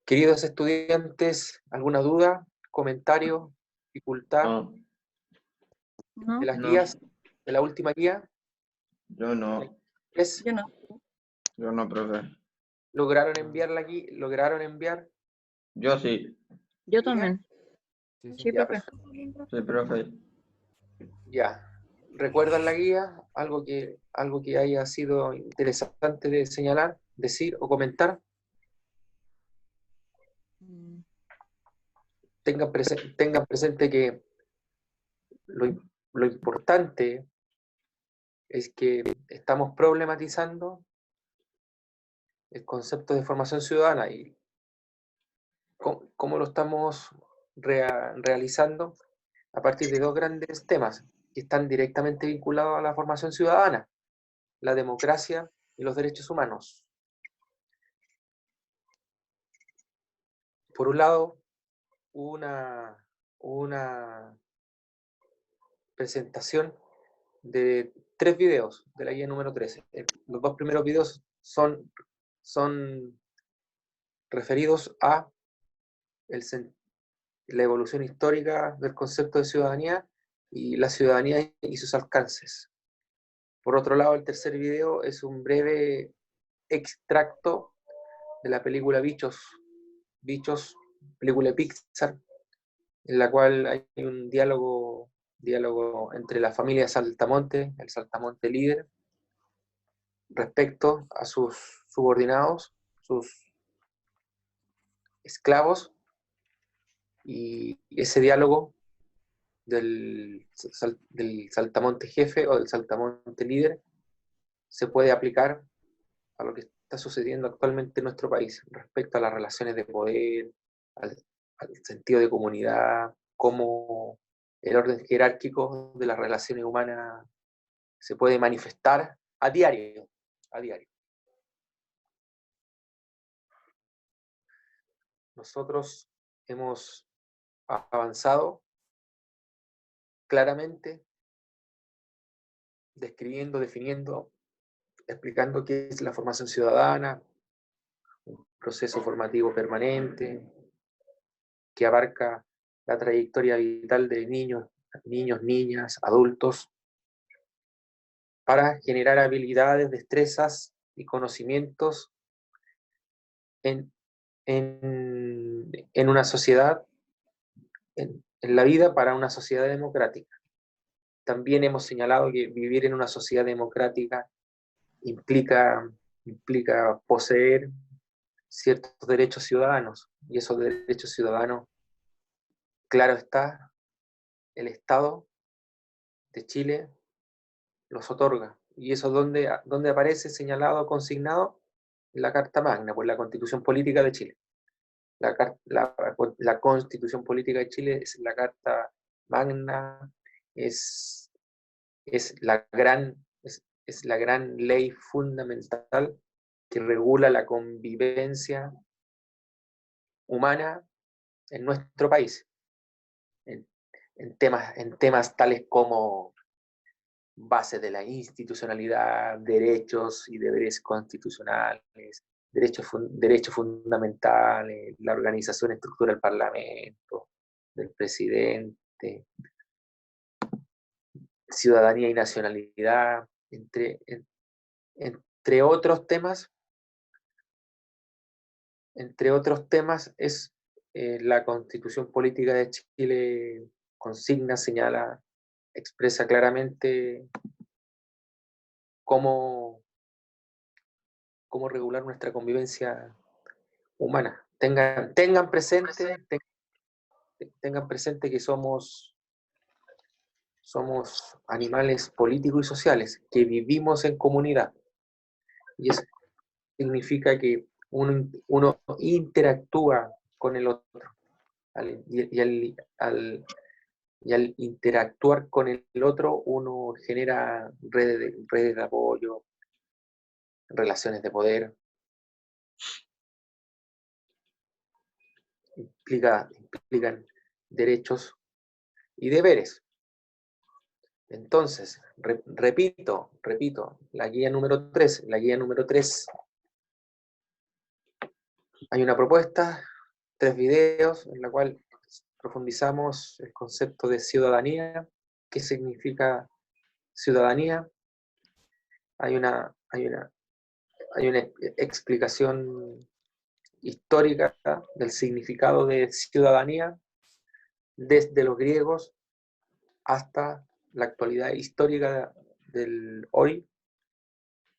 Queridos estudiantes, ¿alguna duda, comentario, dificultad No, de las no, guías, de la última guía? yo no, ¿Es? Yo no. yo no, profe. ¿Lograron enviar la guía? ¿Lograron enviar Yo sí, Yo guía? también. Sí, sí. Sí, Ya, profe. sí, profe. ya. ¿Recuerdan la guía? ¿Algo que haya sido interesante de señalar, decir o comentar? Mm, Tengan presente que lo importante es que estamos problematizando el concepto de formación ciudadana y cómo lo estamos realizando a partir de dos grandes temas que están directamente vinculados a la formación ciudadana: la democracia y los derechos humanos. Por un lado, una presentación de 3 videos de la guía número 13. Los dos primeros videos son referidos a la evolución histórica del concepto de ciudadanía y la ciudadanía y sus alcances. Por otro lado, el tercer video es un breve extracto de la película Bichos, película de Pixar, en la cual hay un diálogo entre la familia Saltamonte, el Saltamonte líder, respecto a sus subordinados, sus esclavos, y ese diálogo del Saltamonte jefe o del Saltamonte líder se puede aplicar a lo que está sucediendo actualmente en nuestro país respecto a las relaciones de poder, al sentido de comunidad, cómo el orden jerárquico de las relaciones humanas se puede manifestar a diario, a diario. Nosotros hemos avanzado claramente describiendo, definiendo, explicando qué es la formación ciudadana, un proceso formativo permanente que abarca la trayectoria vital de niños, niñas, adultos, para generar habilidades, destrezas y conocimientos en, en una sociedad, en la vida para una sociedad democrática. También hemos señalado que vivir en una sociedad democrática implica poseer ciertos derechos ciudadanos, y esos derechos ciudadanos, claro está, el Estado de Chile los otorga. Y eso donde aparece señalado, consignado en la Carta Magna, por la Constitución Política de Chile. La Constitución Política de Chile es la Carta Magna, es la gran ley fundamental que regula la convivencia humana en nuestro país, en temas tales como base de la institucionalidad, derechos y deberes constitucionales, derechos fundamentales, la organización y estructura del Parlamento, del presidente, ciudadanía y nacionalidad, entre otros temas. Entre otros temas es la Constitución Política de Chile consigna, señala, expresa claramente cómo regular nuestra convivencia humana. Tengan presente que somos animales políticos y sociales, que vivimos en comunidad. Y eso significa que uno interactúa con el otro. Y al interactuar con el otro, uno genera redes de apoyo, relaciones de poder, implican derechos y deberes. Entonces, repito, la guía número 3, hay una propuesta 3 videos en la cual profundizamos el concepto de ciudadanía, qué significa ciudadanía. Hay una explicación histórica del significado de ciudadanía desde los griegos hasta la actualidad histórica del hoy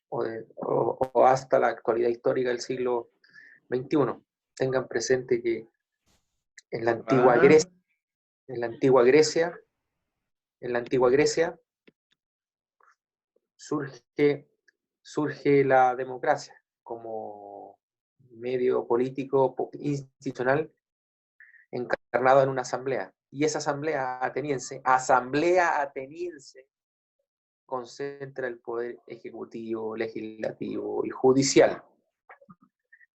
o hasta la actualidad histórica del siglo XXI. Tengan presente que en la antigua Grecia, en la antigua Grecia surge la democracia como medio político institucional encarnado en una asamblea. Y esa asamblea ateniense, concentra el poder ejecutivo, legislativo y judicial.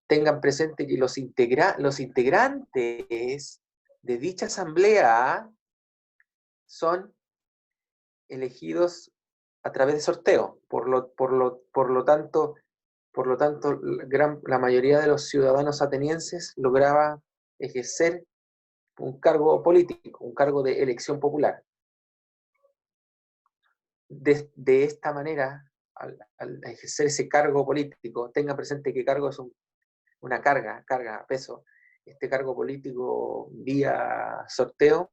Tengan presente que los integrantes de dicha asamblea son elegidos a través de sorteo. Por lo tanto, la mayoría de los ciudadanos atenienses lograba ejercer un cargo político, un cargo de elección popular. De esta manera, al ejercer ese cargo político, tengan presente que cargo es una carga, peso. Este cargo político vía sorteo,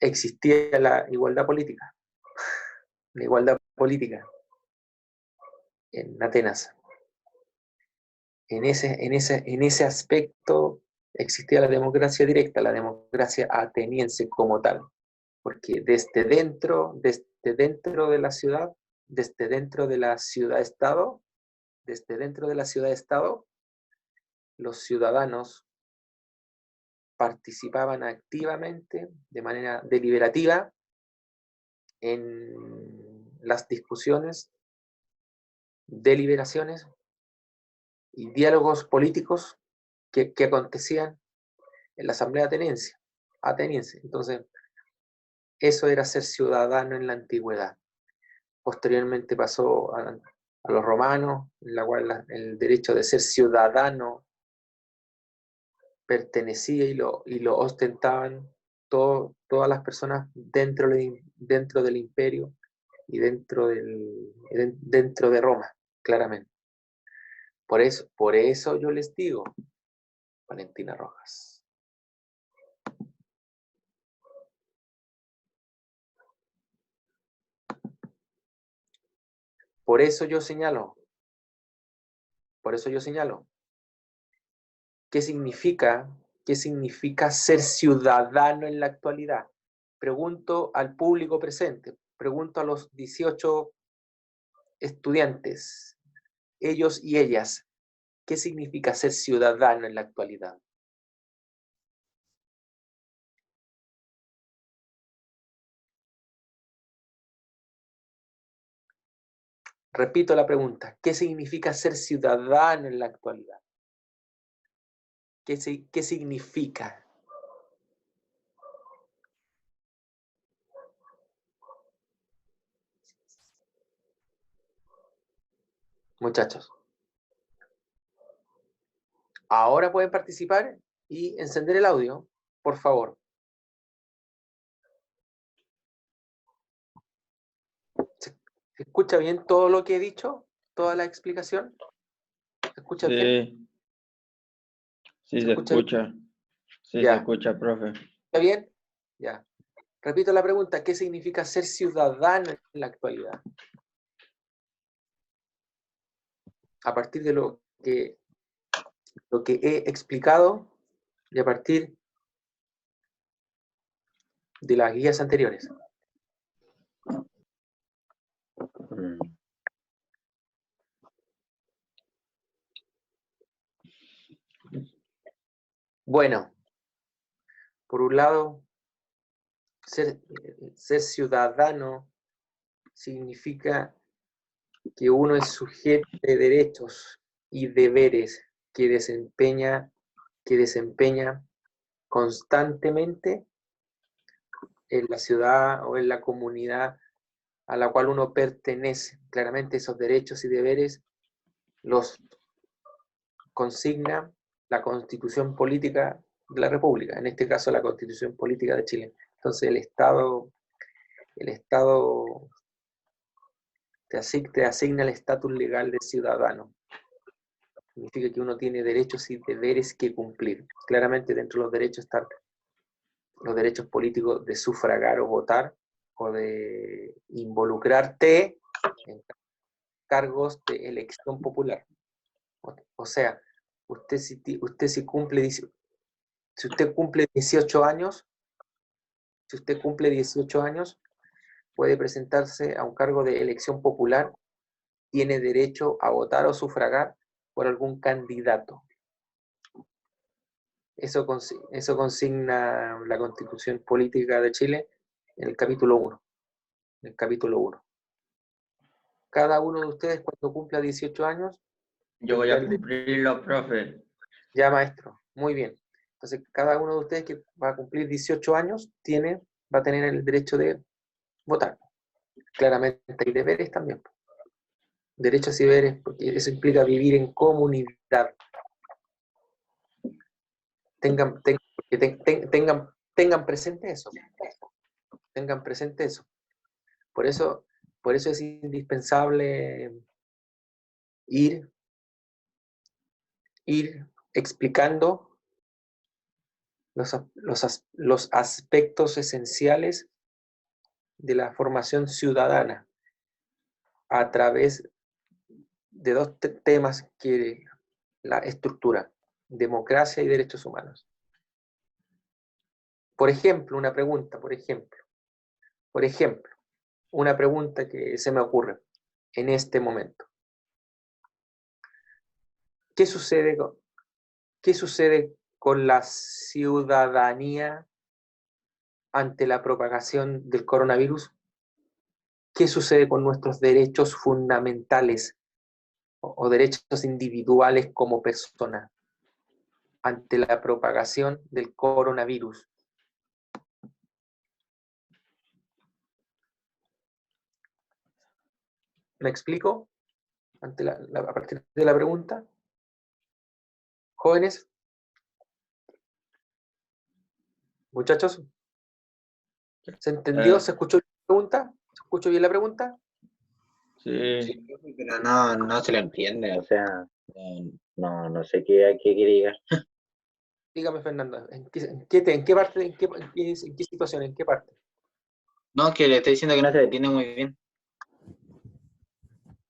existía la igualdad política. La igualdad política en Atenas. En ese aspecto existía la democracia directa, la democracia ateniense como tal. Porque desde dentro de la ciudad, desde dentro de la ciudad-estado, los ciudadanos participaban activamente, de manera deliberativa, en las discusiones, deliberaciones y diálogos políticos que acontecían en la asamblea ateniense. Entonces, eso era ser ciudadano en la antigüedad. Posteriormente pasó a los romanos, en la cual el derecho de ser ciudadano pertenecía y lo ostentaban todas las personas dentro del imperio y dentro de Roma, claramente. Por eso yo les digo, Valentina Rojas. Por eso yo señalo, ¿qué significa ser ciudadano en la actualidad? Pregunto al público presente, pregunto a los 18 estudiantes, ellos y ellas, ¿qué significa ser ciudadano en la actualidad? Repito la pregunta, ¿qué significa ser ciudadano en la actualidad? ¿Qué significa? Muchachos, ahora pueden participar y encender el audio, por favor. ¿Se escucha bien todo lo que he dicho? ¿Toda la explicación? ¿Se escucha bien? Sí, se escucha. Sí, ya. Se escucha, profe. ¿Está bien? Ya. Repito la pregunta, ¿qué significa ser ciudadano en la actualidad? A partir de lo que he explicado y a partir de las guías anteriores. Bueno, por un lado, ser ciudadano significa que uno es sujeto de derechos y deberes que desempeña constantemente en la ciudad o en la comunidad a la cual uno pertenece. Claramente esos derechos y deberes los consigna la Constitución Política de la República, en este caso la Constitución Política de Chile. Entonces el Estado te asigna el estatus legal de ciudadano. Significa que uno tiene derechos y deberes que cumplir. Claramente dentro de los derechos están los derechos políticos de sufragar o votar, o de involucrarte en cargos de elección popular. O sea, si usted cumple 18 años, puede presentarse a un cargo de elección popular, tiene derecho a votar o sufragar por algún candidato. Eso consigna la Constitución Política de Chile en el capítulo 1. En el capítulo 1. Cada uno de ustedes, cuando cumpla 18 años, Yo voy a cumplirlo, profe. ya, maestro, muy bien. Entonces, cada uno de ustedes que va a cumplir 18 años va a tener el derecho de votar. Claramente hay deberes también. Derechos y deberes, porque eso implica vivir en comunidad. Tengan presente eso. Tengan presente eso. Por eso es indispensable ir explicando los aspectos esenciales de la formación ciudadana a través de dos temas que la estructura: democracia y derechos humanos. Por ejemplo, una pregunta que se me ocurre en este momento. ¿Qué sucede con la ciudadanía ante la propagación del coronavirus? ¿Qué sucede con nuestros derechos fundamentales o derechos individuales como persona ante la propagación del coronavirus? ¿Me explico? A partir de la pregunta. Jóvenes, muchachos, ¿se entendió? ¿Se escuchó la pregunta? ¿Se escuchó bien la pregunta? Sí. Pero no se lo entiende, o sea, no sé qué quiere llegar. Dígame, Fernando, ¿en qué parte, en qué situación, en qué parte? No, que le estoy diciendo que no se le entiende muy bien.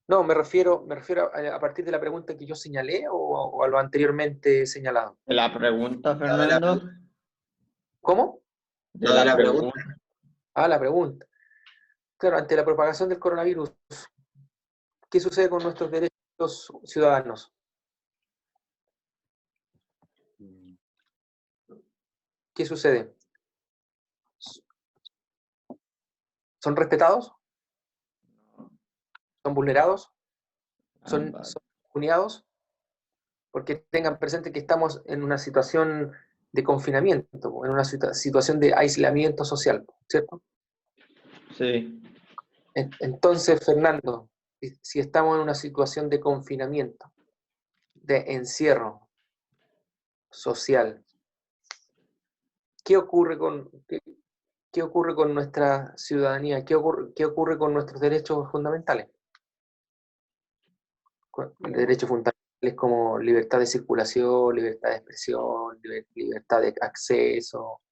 No, me refiero a partir de la pregunta que yo señalé o a lo anteriormente señalado. La pregunta, Fernando. ¿Cómo? De la pregunta. La pregunta. Claro, ante la propagación del coronavirus, ¿qué sucede con nuestros derechos ciudadanos? ¿Qué sucede? ¿Son respetados? ¿Son vulnerados? ¿Son uniados? Porque tengan presente que estamos en una situación de confinamiento, en una situación de aislamiento social, ¿cierto? Sí. Entonces, Fernando, si estamos en una situación de confinamiento, de encierro social, ¿qué ocurre con nuestra ciudadanía? ¿Qué ocurre con nuestros derechos fundamentales? Derechos fundamentales como libertad de circulación, libertad de expresión, libertad de acceso,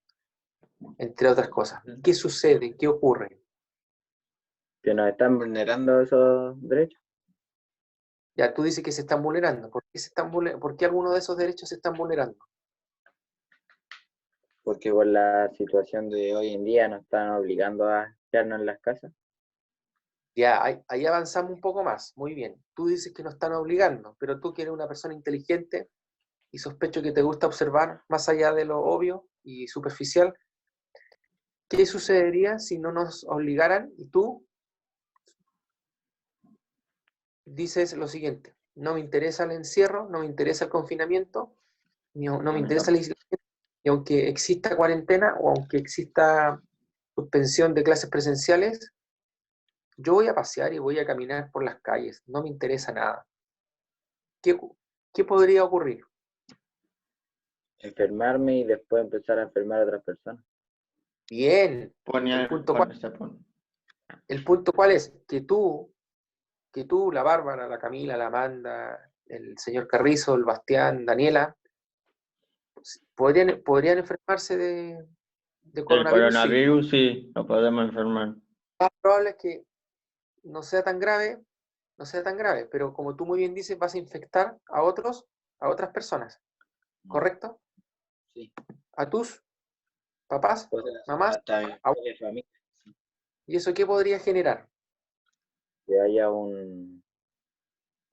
entre otras cosas. ¿Qué sucede? ¿Qué ocurre? Que nos están vulnerando esos derechos. Ya tú dices que se están vulnerando. ¿Por qué algunos de esos derechos se están vulnerando? Porque por la situación de hoy en día nos están obligando a quedarnos en las casas. Ya, ahí avanzamos un poco más. Muy bien. Tú dices que nos están obligando, pero tú que eres una persona inteligente y sospecho que te gusta observar más allá de lo obvio y superficial, ¿qué sucedería si no nos obligaran y tú dices lo siguiente: no me interesa el encierro, no me interesa el confinamiento, no me interesa el aislamiento, y aunque exista cuarentena o aunque exista suspensión de clases presenciales, yo voy a pasear y voy a caminar por las calles, no me interesa nada? ¿Qué podría ocurrir? enfermarme y después empezar a enfermar a otras personas. Bien. Ponía, se pone. El punto cuál es, que tú, la Bárbara, la Camila, la Amanda, el señor Carrizo, el Bastián, Daniela, podrían enfermarse de El coronavirus, sí. coronavirus sí, lo podemos enfermar. Lo más probable es que no sea tan grave, pero como tú muy bien dices, vas a infectar a otras personas, ¿correcto? Sí. A tus papás, mamás, Hasta mi propia familia. Sí. ¿y eso qué podría generar? Que haya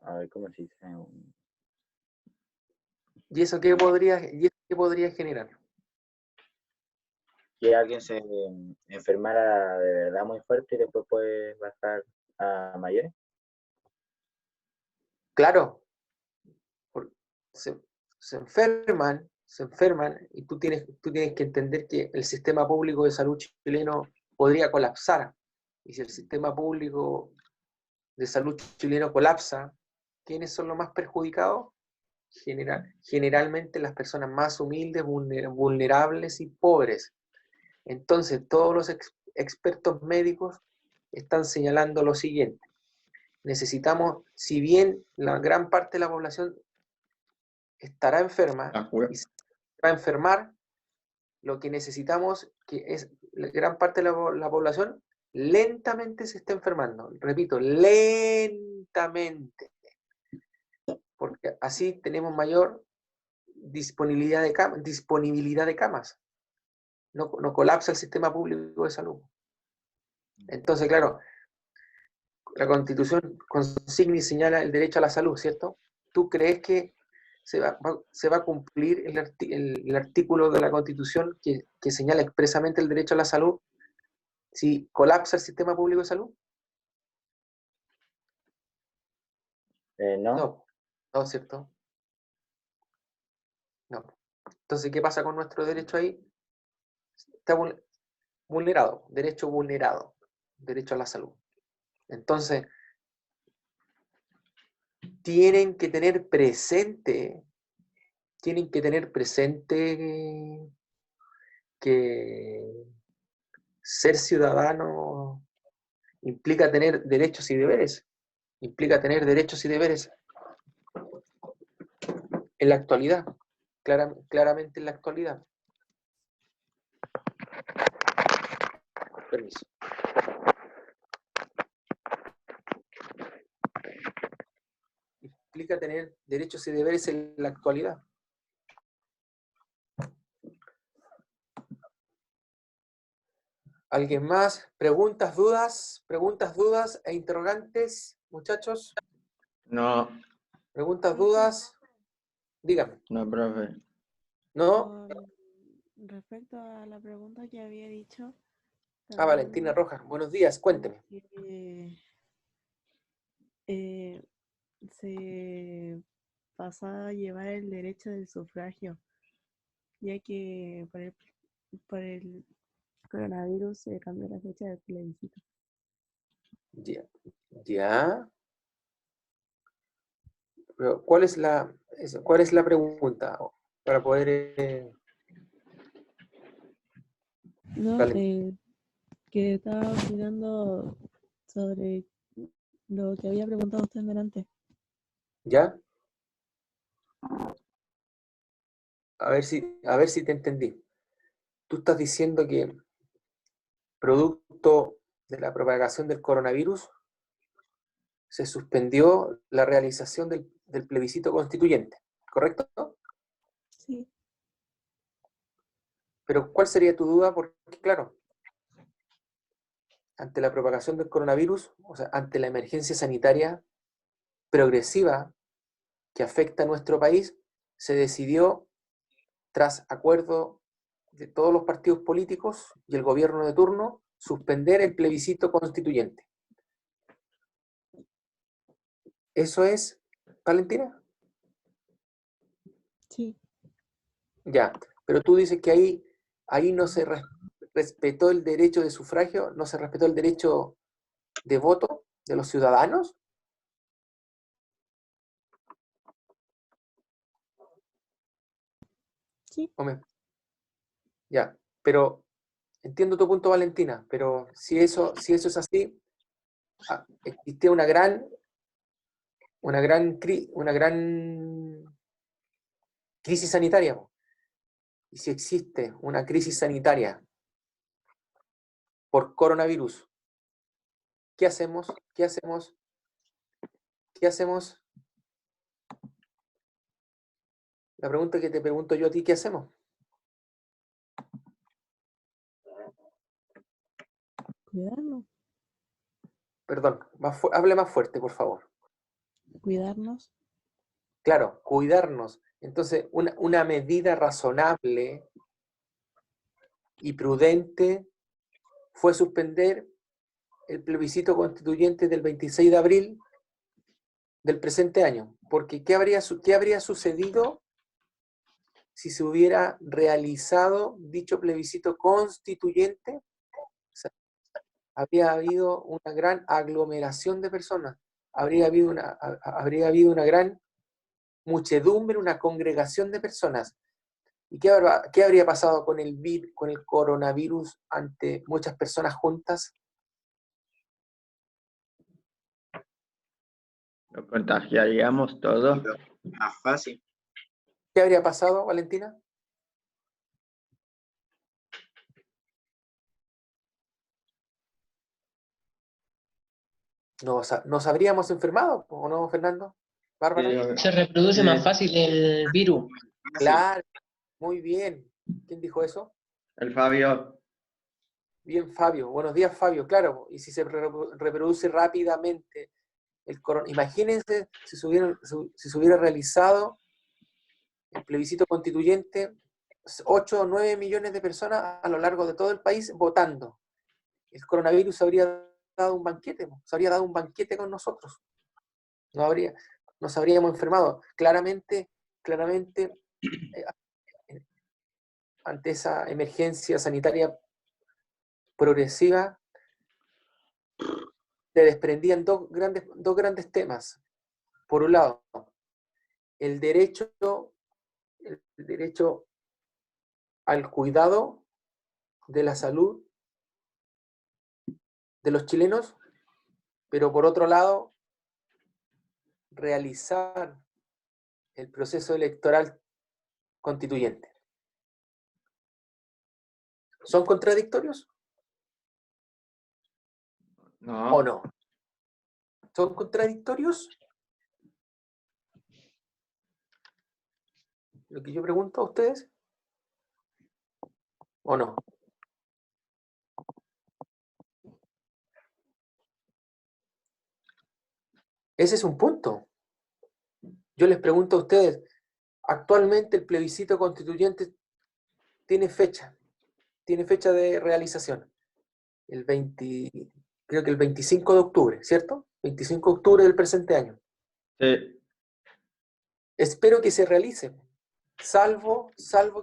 a ver, ¿cómo se dice? ¿Y eso qué podría generar? Que alguien se enfermara de verdad muy fuerte y después puede bajar a mayores. Claro, se, se enferman y tú tienes que entender que el sistema público de salud chileno podría colapsar. Y si el sistema público de salud chileno colapsa, ¿quiénes son los más perjudicados? Generalmente las personas más humildes, vulnerables y pobres. Entonces, todos los expertos médicos están señalando lo siguiente. Necesitamos, si bien la gran parte de la población estará enferma y se va a enfermar, lo que necesitamos que es la gran parte de la población lentamente se está enfermando. Repito, lentamente. Porque así tenemos mayor disponibilidad de camas. No colapsa el sistema público de salud. Entonces, claro, la Constitución consigna y señala el derecho a la salud, ¿cierto? ¿Tú crees que se va a cumplir el artículo de la Constitución que señala expresamente el derecho a la salud si colapsa el sistema público de salud? No. No, ¿cierto? No. Entonces, ¿qué pasa con nuestro derecho ahí? Está vulnerado, derecho a la salud. Entonces, tienen que tener presente que ser ciudadano implica tener derechos y deberes. En la actualidad, claramente en la actualidad. Permiso. Implica tener derechos y deberes en la actualidad. ¿Alguien más? ¿Preguntas, dudas e interrogantes, muchachos? No. ¿Preguntas, dudas? Dígame. No, profe. ¿No? Respecto a la pregunta que había dicho. Valentina Rojas, buenos días, cuénteme. Se pasó a llevar el derecho del sufragio, ya que por el coronavirus se cambió la fecha del plebiscito. Ya. Pero, ¿cuál es la pregunta? Para poder... No, que estaba opinando sobre lo que había preguntado usted delante. ¿Ya? A ver si te entendí. Tú estás diciendo que producto de la propagación del coronavirus se suspendió la realización del plebiscito constituyente, ¿correcto? Sí. Pero ¿cuál sería tu duda? Porque, claro, ante la propagación del coronavirus, o sea, ante la emergencia sanitaria progresiva que afecta a nuestro país, se decidió, tras acuerdo de todos los partidos políticos y el gobierno de turno, suspender el plebiscito constituyente. ¿Eso es, Valentina? Sí. Ya, pero tú dices que ahí no se respetó el derecho de sufragio, no se respetó el derecho de voto de los ciudadanos. Sí. Ya, pero entiendo tu punto, Valentina, pero si eso es así, existe una gran crisis sanitaria, po. Y si existe una crisis sanitaria por coronavirus, ¿qué hacemos? ¿Qué hacemos? ¿Qué hacemos? La pregunta que te pregunto yo a ti, ¿qué hacemos? Cuidarnos. Perdón, hable más fuerte, por favor. Cuidarnos. Claro, cuidarnos. Entonces, una medida razonable y prudente fue suspender el plebiscito constituyente del 26 de abril del presente año. Porque ¿qué habría sucedido si se hubiera realizado dicho plebiscito constituyente? O sea, habría habido una gran aglomeración de personas, habría habido una gran muchedumbre, una congregación de personas. ¿Y qué habría pasado con el coronavirus ante muchas personas juntas? Lo contagiaríamos todo. Más fácil. ¿Qué habría pasado, Valentina? Nos habríamos enfermado, ¿o no, Fernando? ¿Bárbara? Sí, Se reproduce más fácil el virus. Claro, muy bien. ¿Quién dijo eso? el Fabio. Bien, Fabio. Buenos días, Fabio. Claro, y si se reproduce rápidamente el coronavirus. Imagínense si se hubiera realizado el plebiscito constituyente, 8 o 9 millones de personas a lo largo de todo el país votando. El coronavirus habría dado un banquete, se habría dado un banquete con nosotros. Nos habríamos enfermado. Claramente, ante esa emergencia sanitaria progresiva, se desprendían dos grandes temas. Por un lado, el derecho al cuidado de la salud de los chilenos, pero por otro lado, realizar el proceso electoral constituyente. ¿Son contradictorios No. o no? ¿Son contradictorios? Lo que yo pregunto a ustedes, ¿o no? Ese es un punto. Yo les pregunto a ustedes, actualmente el plebiscito constituyente tiene fecha de realización. Creo que el 25 de octubre, ¿cierto? 25 de octubre del presente año. Sí. Espero que se realice, salvo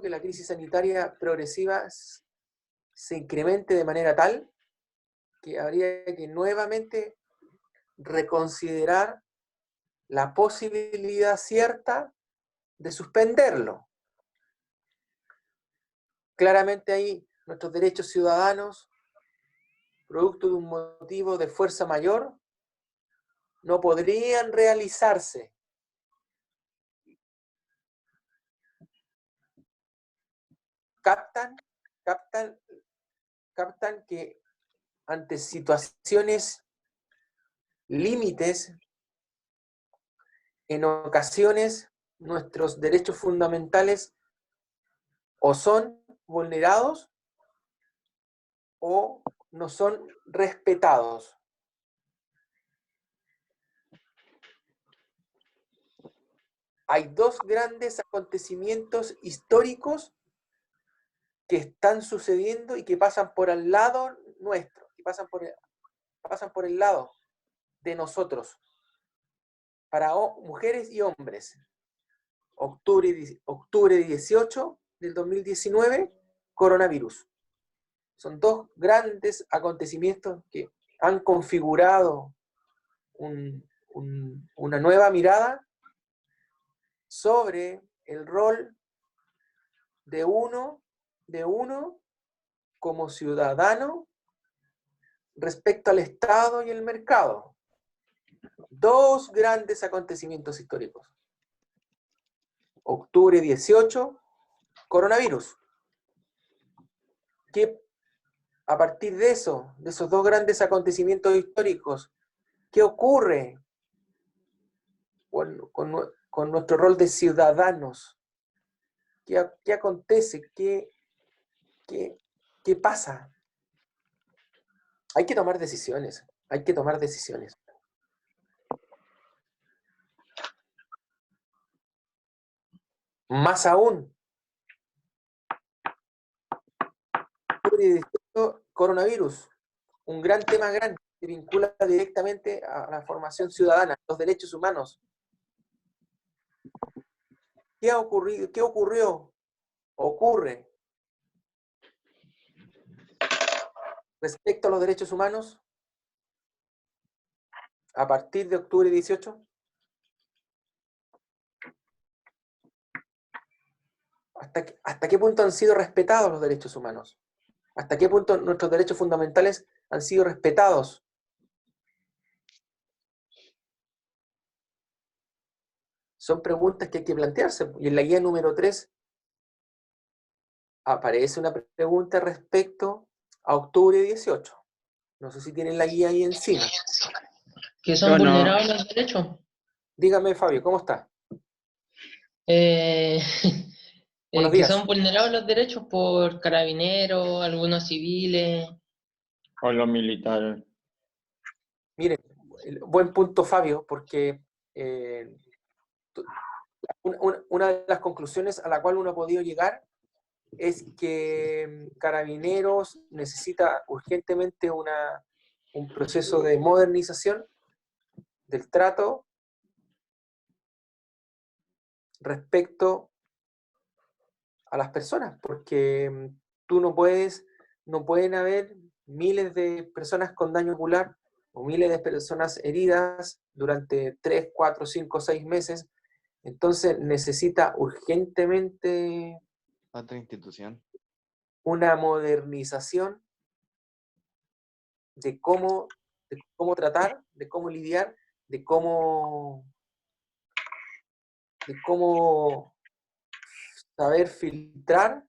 que la crisis sanitaria progresiva se incremente de manera tal que habría que nuevamente reconsiderar la posibilidad cierta de suspenderlo. Claramente ahí nuestros derechos ciudadanos, producto de un motivo de fuerza mayor, no podrían realizarse. Captan que ante situaciones límites, en ocasiones nuestros derechos fundamentales o son vulnerados o no son respetados. Hay dos grandes acontecimientos históricos que están sucediendo y que pasan por al lado nuestro, que pasan por el lado de nosotros, para mujeres y hombres. Octubre 18 del 2019, coronavirus. Son dos grandes acontecimientos que han configurado una nueva mirada sobre el rol de uno como ciudadano respecto al Estado y el mercado. Dos grandes acontecimientos históricos. Octubre 18, coronavirus. ¿Qué, a partir de eso, de esos dos grandes acontecimientos históricos, qué ocurre con nuestro rol de ciudadanos? ¿Qué acontece? ¿Qué pasa? Hay que tomar decisiones. Hay que tomar decisiones. Más aún, coronavirus, un gran tema grande que vincula directamente a la formación ciudadana, los derechos humanos. ¿Qué ha ocurrido? ¿Qué ocurrió? Ocurre respecto a los derechos humanos a partir de octubre 18. ¿Hasta qué punto han sido respetados los derechos humanos? ¿Hasta qué punto nuestros derechos fundamentales han sido respetados? Son preguntas que hay que plantearse. Y en la guía número 3 aparece una pregunta respecto a octubre 18. No sé si tienen la guía ahí encima. ¿Que son Yo no. vulnerables los derechos? Dígame, Fabio, ¿cómo está? Eh, Buenos que días. son vulnerados los derechos por carabineros, algunos civiles. O los militares. Miren, buen punto, Fabio, porque una de las conclusiones a la cual uno ha podido llegar es que Carabineros necesita urgentemente un proceso de modernización del trato respecto a las personas, porque tú no pueden haber miles de personas con daño ocular o miles de personas heridas durante 3, 4, 5, 6 meses. Entonces necesita urgentemente Otra institución. una modernización de cómo tratar, de cómo lidiar, de cómo saber filtrar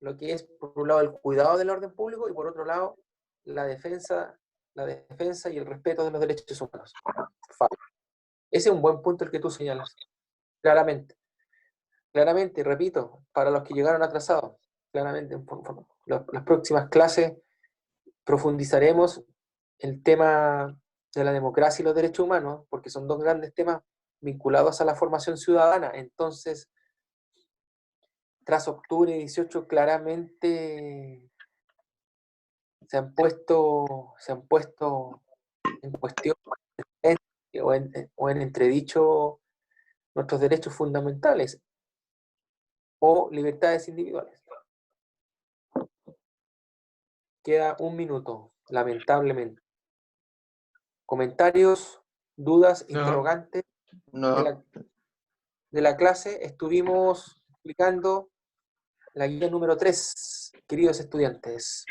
lo que es, por un lado, el cuidado del orden público y por otro lado, la defensa y el respeto de los derechos humanos. Ese es un buen punto el que tú señalas. Claramente, y repito, para los que llegaron atrasados, claramente, en las próximas clases profundizaremos el tema de la democracia y los derechos humanos, porque son dos grandes temas vinculados a la formación ciudadana. Entonces, tras octubre 18, claramente se han puesto en cuestión o en entredicho nuestros derechos fundamentales o libertades individuales. Queda un minuto, lamentablemente. Comentarios, dudas, interrogantes No. de la clase. Estuvimos explicando la guía número 3, queridos estudiantes.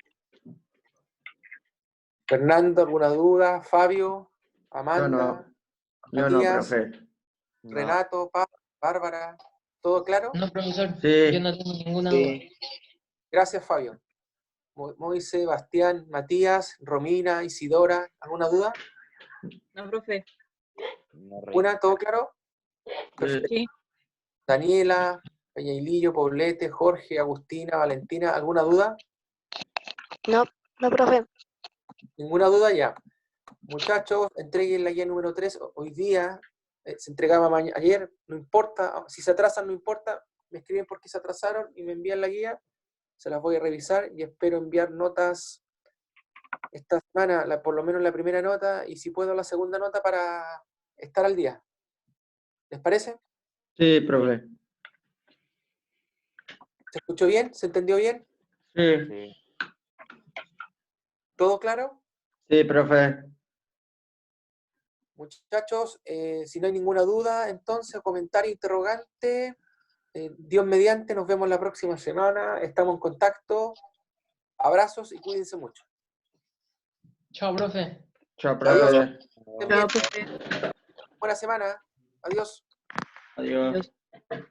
Fernando, ¿alguna duda? Fabio, Amanda, Yo no, Matías, profe. No. Renato, Bárbara, ¿todo claro? No, profesor, Sí. yo no tengo ninguna duda. Sí, Gracias, Fabio. Moisés, Bastián, Matías, Romina, Isidora, ¿alguna duda? No, profe. no, Rey. ¿Una? ¿Todo claro? Perfecto. Sí. Daniela, Peñailillo, Poblete, Jorge, Agustina, Valentina, ¿alguna duda? No, no, profe. ¿Ninguna duda? Ya. Muchachos, entreguen la guía número 3. Hoy día se entregaba ayer, no importa. Si se atrasan, no importa. Me escriben por qué se atrasaron y me envían la guía. Se las voy a revisar y espero enviar notas esta semana, por lo menos la primera nota, y si puedo la segunda nota para estar al día. ¿Les parece? Sí, profe. ¿Se escuchó bien? ¿Se entendió bien? Sí. Sí. ¿Todo claro? Sí, profe. Muchachos, si no hay ninguna duda, entonces, comentario, interrogante. Dios mediante, nos vemos la próxima semana. Estamos en contacto. Abrazos y cuídense mucho. Chao, profe. Chao, Adiós. profe. Estén bien. Chao, profe. Buena semana. Adiós. Adiós. Adiós.